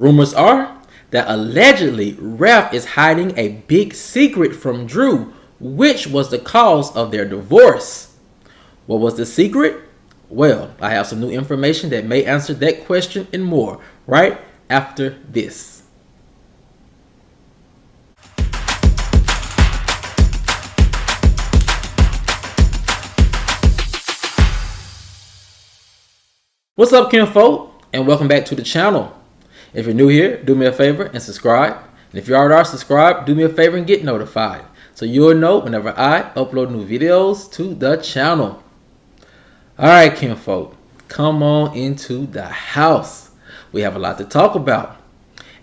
Rumors are that allegedly Ralph is hiding a big secret from Drew, which was the cause of their divorce. What was the secret? Well, I have some new information that may answer that question and more right after this. What's up, kinfolk, and welcome back to the channel. If you're new here, do me a favor and subscribe. And if you already are subscribed, do me a favor and get notified, so you'll know whenever I upload new videos to the channel. Alright, kinfolk, come on into the house. We have a lot to talk about,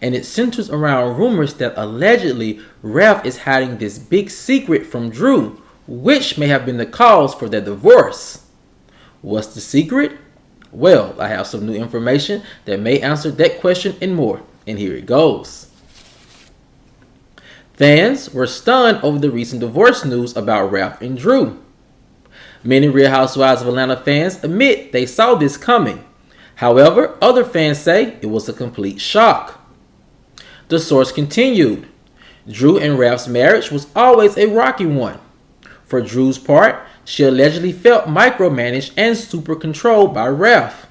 and it centers around rumors that allegedly Ralph is hiding this big secret from Drew, which may have been the cause for their divorce. What's the secret? Well, I have some new information that may answer that question and more, and here it goes. Fans were stunned over the recent divorce news about Ralph and Drew. Many Real Housewives of Atlanta fans admit they saw this coming. However, other fans say it was a complete shock. The source continued, Drew and Ralph's marriage was always a rocky one. For Drew's part, she allegedly felt micromanaged and super controlled by Ralph.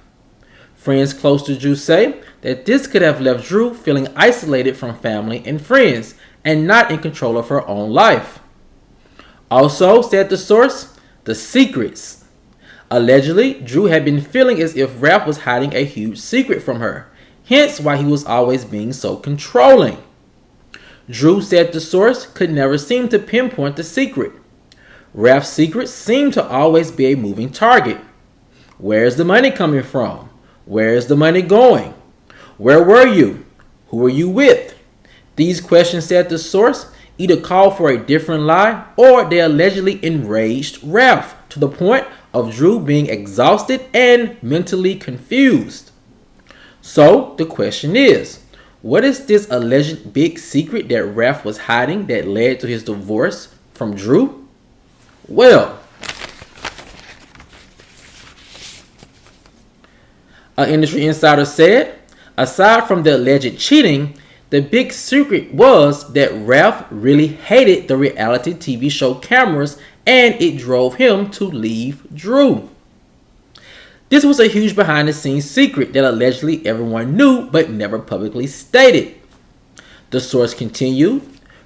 Friends close to Drew say that this could have left Drew feeling isolated from family and friends and not in control of her own life. Also, said the source, the secrets. Allegedly, Drew had been feeling as if Ralph was hiding a huge secret from her, hence why he was always being so controlling. Drew, said the source, could never seem to pinpoint the secret. Ralph's secrets seem to always be a moving target. Where's the money coming from? Where's the money going? Where were you? Who were you with? These questions, said the source, either call for a different lie or they allegedly enraged Ralph to the point of Drew being exhausted and mentally confused. So the question is, what is this alleged big secret that Ralph was hiding that led to his divorce from Drew? Well, an industry insider said, aside from the alleged cheating, the big secret was that Ralph really hated the reality TV show cameras and it drove him to leave Drew. This was a huge behind the scenes secret that allegedly everyone knew but never publicly stated. The source continued,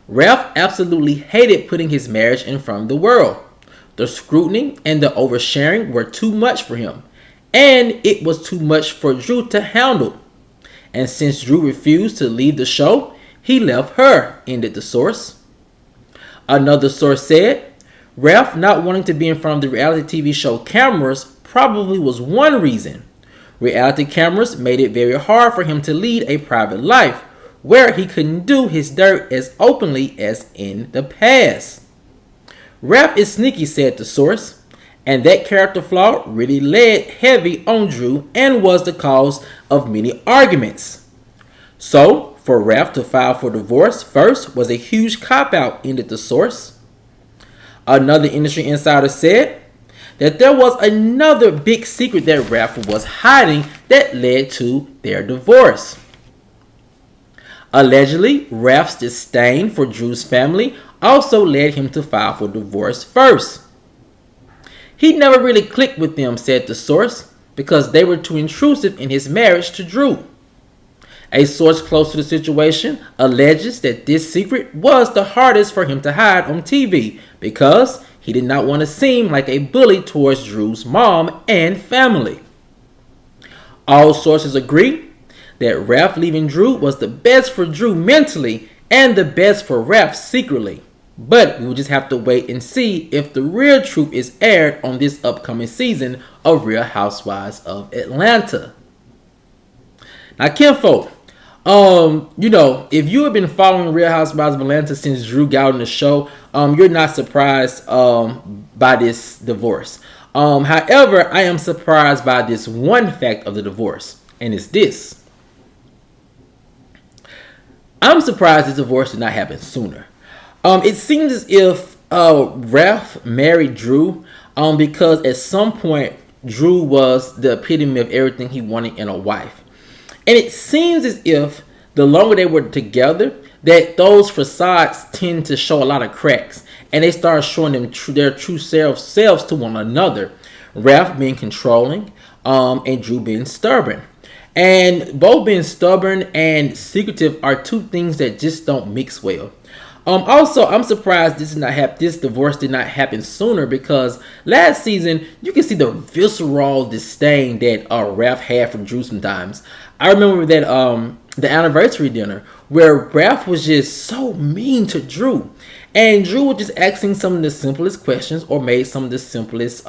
Ralph absolutely hated putting his marriage in front of the world. The scrutiny and the oversharing were too much for him, and it was too much for Drew to handle. And since Drew refused to leave the show, he left her, ended the source. Another source said, Ralph not wanting to be in front of the reality TV show cameras probably was one reason. Reality cameras made it very hard for him to lead a private life, where he couldn't do his dirt as openly as in the past. Ralph is sneaky, said the source, and that character flaw really laid heavy on Drew and was the cause of many arguments. So, for Ralph to file for divorce first was a huge cop-out, ended the source. Another industry insider said that there was another big secret that Ralph was hiding that led to their divorce. Allegedly, Ralph's disdain for Drew's family also led him to file for divorce first. He never really clicked with them, said the source, because they were too intrusive in his marriage to Drew. A source close to the situation alleges that this secret was the hardest for him to hide on TV because he did not want to seem like a bully towards Drew's mom and family. All sources agree that Ralph leaving Drew was the best for Drew mentally and the best for Ralph secretly. But we will just have to wait and see if the real truth is aired on this upcoming season of Real Housewives of Atlanta. Now, kinfolk, if you have been following Real Housewives of Atlanta since Drew got on the show, you're not surprised by this divorce. However, I am surprised by this one fact of the divorce, and it's this. I'm surprised this divorce did not happen sooner. It seems as if Ralph married Drew because at some point Drew was the epitome of everything he wanted in a wife. And it seems as if the longer they were together, that those facades tend to show a lot of cracks, and they start showing them their true selves to one another. Ralph being controlling, and Drew being stubborn. And both being stubborn and secretive are two things that just don't mix well. Also, I'm surprised this divorce did not happen sooner, because last season you can see the visceral disdain that Ralph had for Drew sometimes. I remember that the anniversary dinner where Ralph was just so mean to Drew, and Drew was just asking some of the simplest questions or made some of the simplest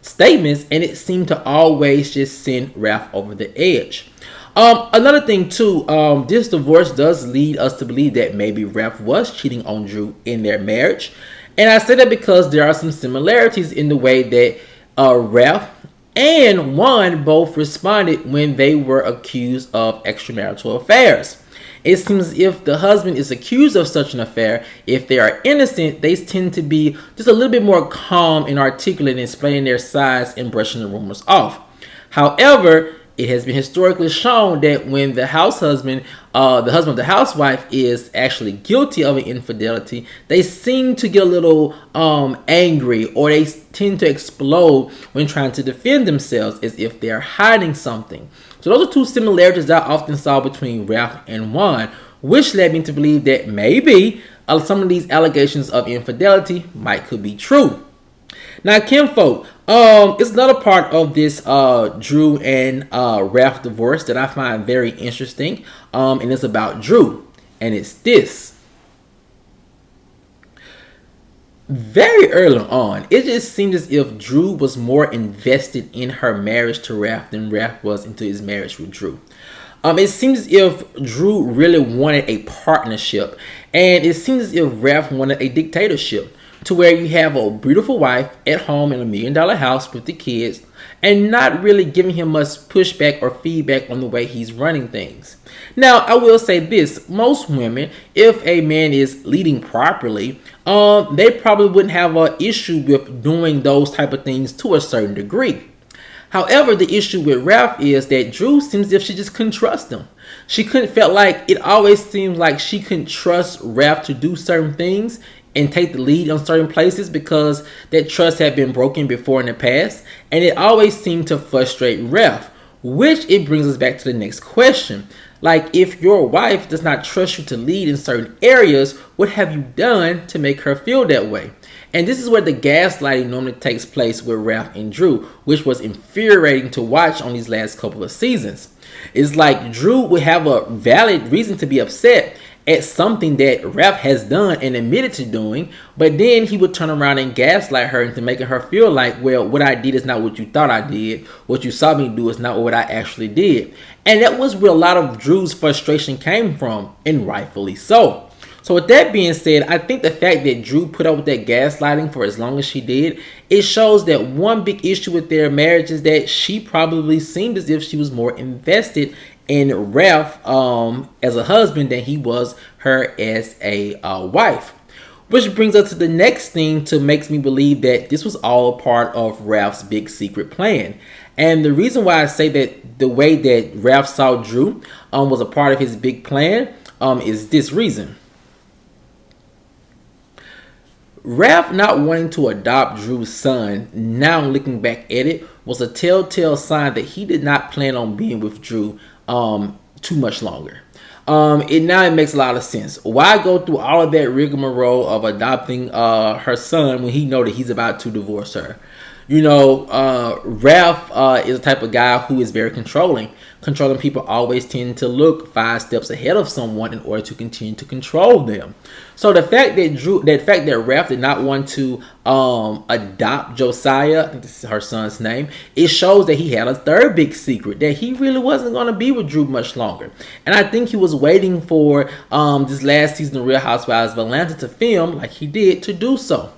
statements, and it seemed to always just send Ralph over the edge. Another thing too, this divorce does lead us to believe that maybe Ralph was cheating on Drew in their marriage. And I say that because there are some similarities in the way that Ralph and Juan both responded when they were accused of extramarital affairs. It seems as if the husband is accused of such an affair, if they are innocent, they tend to be just a little bit more calm and articulate in explaining their sides and brushing the rumors off. However, it has been historically shown that when the husband of the housewife is actually guilty of an infidelity, they seem to get a little angry, or they tend to explode when trying to defend themselves, as if they're hiding something. So those are two similarities that I often saw between Ralph and Juan, which led me to believe that maybe some of these allegations of infidelity could be true. Now, kinfolk, it's another part of this Drew and Ralph divorce that I find very interesting, and it's about Drew, and it's this. Very early on, it just seemed as if Drew was more invested in her marriage to Ralph than Ralph was into his marriage with Drew. It seems as if Drew really wanted a partnership, and it seems as if Ralph wanted a dictatorship, to where you have a beautiful wife at home in $1 million house with the kids, and not really giving him much pushback or feedback on the way he's running things. Now, I will say this: most women, if a man is leading properly, they probably wouldn't have an issue with doing those type of things to a certain degree. However, the issue with Ralph is that Drew seems as if she just couldn't trust him. It always seems like she couldn't trust Ralph to do certain things and take the lead on certain places, because that trust had been broken before in the past, and it always seemed to frustrate Ralph, which it brings us back to the next question. Like, if your wife does not trust you to lead in certain areas, what have you done to make her feel that way? And this is where the gaslighting normally takes place with Ralph and Drew, which was infuriating to watch on these last couple of seasons. It's like Drew would have a valid reason to be upset at something that Ralph has done and admitted to doing, but then he would turn around and gaslight her into making her feel like, well, what I did is not what you thought I did. What you saw me do is not what I actually did. And that was where a lot of Drew's frustration came from, and rightfully so. So with that being said, I think the fact that Drew put up with that gaslighting for as long as she did, it shows that one big issue with their marriage is that she probably seemed as if she was more invested in Ralph as a husband than he was her as a wife. Which brings us to the next thing to makes me believe that this was all a part of Ralph's big secret plan. And the reason why I say that the way that Ralph saw Drew was a part of his big plan is this reason. Ralph not wanting to adopt Drew's son, now looking back at it, was a telltale sign that he did not plan on being with Drew too much longer. It makes a lot of sense. Why go through all of that rigmarole of adopting her son when he know that he's about to divorce her? Ralph is the type of guy who is very controlling. Controlling people always tend to look 5 steps ahead of someone in order to continue to control them. So the fact that Ralph did not want to adopt Josiah, I think this is her son's name, it shows that he had a third big secret, that he really wasn't going to be with Drew much longer. And I think he was waiting for this last season of Real Housewives of Atlanta to film like he did to do so.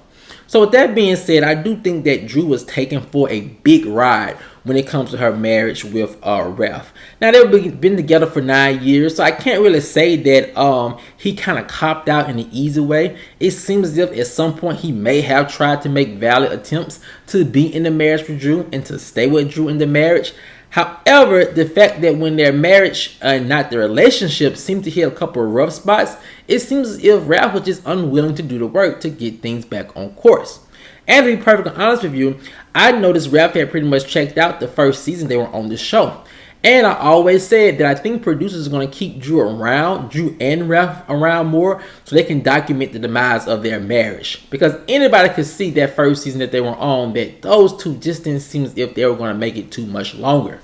So with that being said, I do think that Drew was taken for a big ride when it comes to her marriage with Ralph. Now, they've been together for 9 years, so I can't really say that he kind of copped out in an easy way. It seems as if at some point he may have tried to make valid attempts to be in the marriage with Drew and to stay with Drew in the marriage. However, the fact that when their marriage and not their relationship seemed to hit a couple of rough spots, it seems as if Ralph was just unwilling to do the work to get things back on course. And to be perfectly honest with you, I noticed Ralph had pretty much checked out the first season they were on the show. And I always said that I think producers are going to keep Drew and Ralph around more so they can document the demise of their marriage. Because anybody could see that first season that they were on that those two just didn't seem as if they were going to make it too much longer.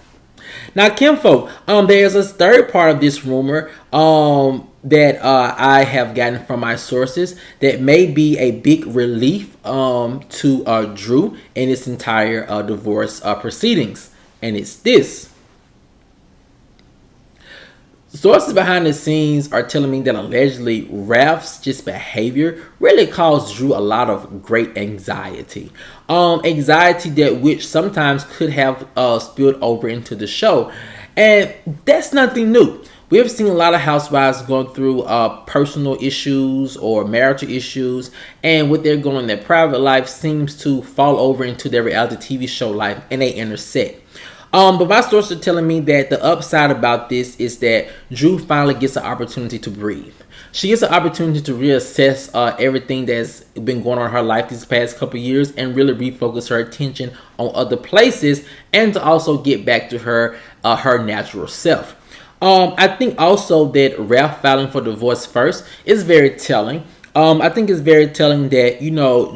Now, Kimfolk, there's a third part of this rumor that I have gotten from my sources that may be a big relief to Drew in its entire divorce proceedings. And it's this. Sources behind the scenes are telling me that allegedly Ralph's just behavior really caused Drew a lot of great anxiety. Anxiety that which sometimes could have spilled over into the show. And that's nothing new. We have seen a lot of housewives going through personal issues or marital issues, and what they're going on in their private life seems to fall over into their reality TV show life, and they intersect. But my sources are telling me that the upside about this is that Drew finally gets an opportunity to breathe. She gets an opportunity to reassess everything that's been going on in her life these past couple years and really refocus her attention on other places and to also get back to her natural self. I think also that Ralph filing for divorce first is very telling. I think it's very telling that,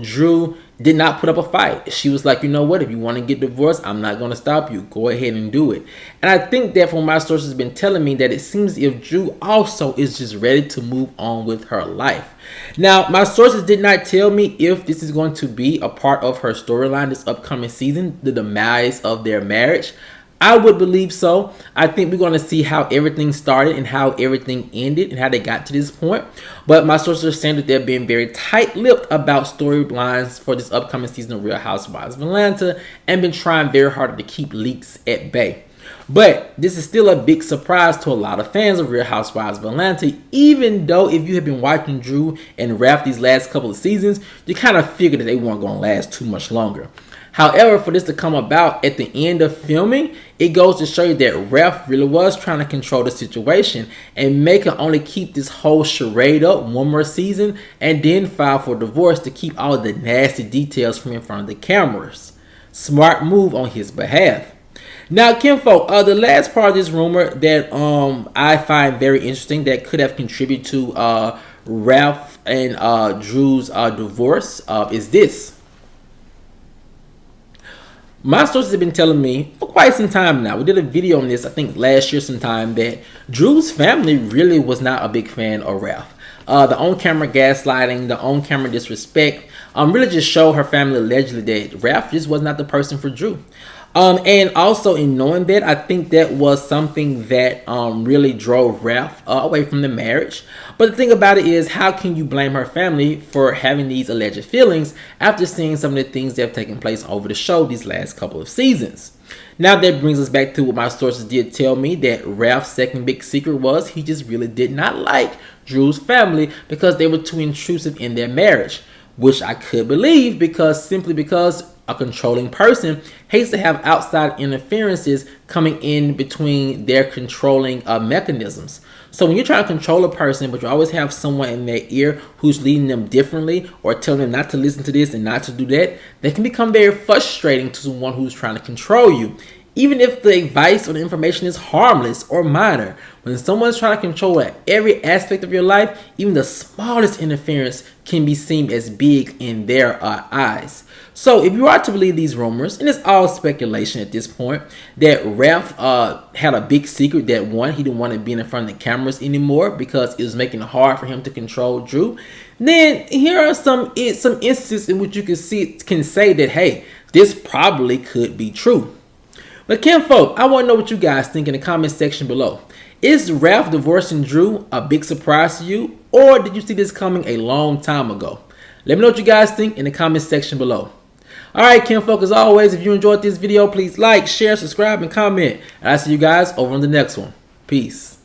Drew did not put up a fight. She was like, you know what, if you want to get divorced, I'm not going to stop you. Go ahead and do it. And I think that from my sources been telling me that it seems if Drew also is just ready to move on with her life. Now, my sources did not tell me if this is going to be a part of her storyline this upcoming season, the demise of their marriage. I would believe so. I think we're going to see how everything started and how everything ended and how they got to this point. But my sources are saying that they're being very tight-lipped about storylines for this upcoming season of Real Housewives of Atlanta and been trying very hard to keep leaks at bay. But this is still a big surprise to a lot of fans of Real Housewives of Atlanta, even though if you have been watching Drew and Ralph these last couple of seasons, you kind of figured that they weren't going to last too much longer. However, for this to come about at the end of filming, it goes to show you that Ralph really was trying to control the situation and make her only keep this whole charade up one more season and then file for divorce to keep all the nasty details from in front of the cameras. Smart move on his behalf. Now, Kimfolk, the last part of this rumor that I find very interesting that could have contributed to Ralph and Drew's divorce is this. My sources have been telling me for quite some time now, we did a video on this, I think last year sometime, that Drew's family really was not a big fan of Ralph. The on-camera gaslighting, the on-camera disrespect, really just showed her family allegedly that Ralph just was not the person for Drew. And also in knowing that, I think that was something that really drove Ralph away from the marriage. But the thing about it is, how can you blame her family for having these alleged feelings after seeing some of the things that have taken place over the show these last couple of seasons? Now that brings us back to what my sources did tell me, that Ralph's second big secret was he just really did not like Drew's family because they were too intrusive in their marriage. Which I could believe simply because a controlling person hates to have outside interferences coming in between their controlling mechanisms. So when you're trying to control a person, but you always have someone in their ear who's leading them differently or telling them not to listen to this and not to do that, that can become very frustrating to someone who's trying to control you. Even if the advice or the information is harmless or minor, when someone's trying to control every aspect of your life, even the smallest interference can be seen as big in their eyes. So if you are to believe these rumors, and it's all speculation at this point, that Ralph had a big secret that one, he didn't want to be in front of the cameras anymore because it was making it hard for him to control Drew, then here are some instances in which you can say that, hey, this probably could be true. But Kimfolk, I want to know what you guys think in the comment section below. Is Ralph divorcing Drew a big surprise to you, or did you see this coming a long time ago? Let me know what you guys think in the comment section below. Alright, Kimfolk, as always, if you enjoyed this video, please like, share, subscribe, and comment. And I'll see you guys over on the next one. Peace.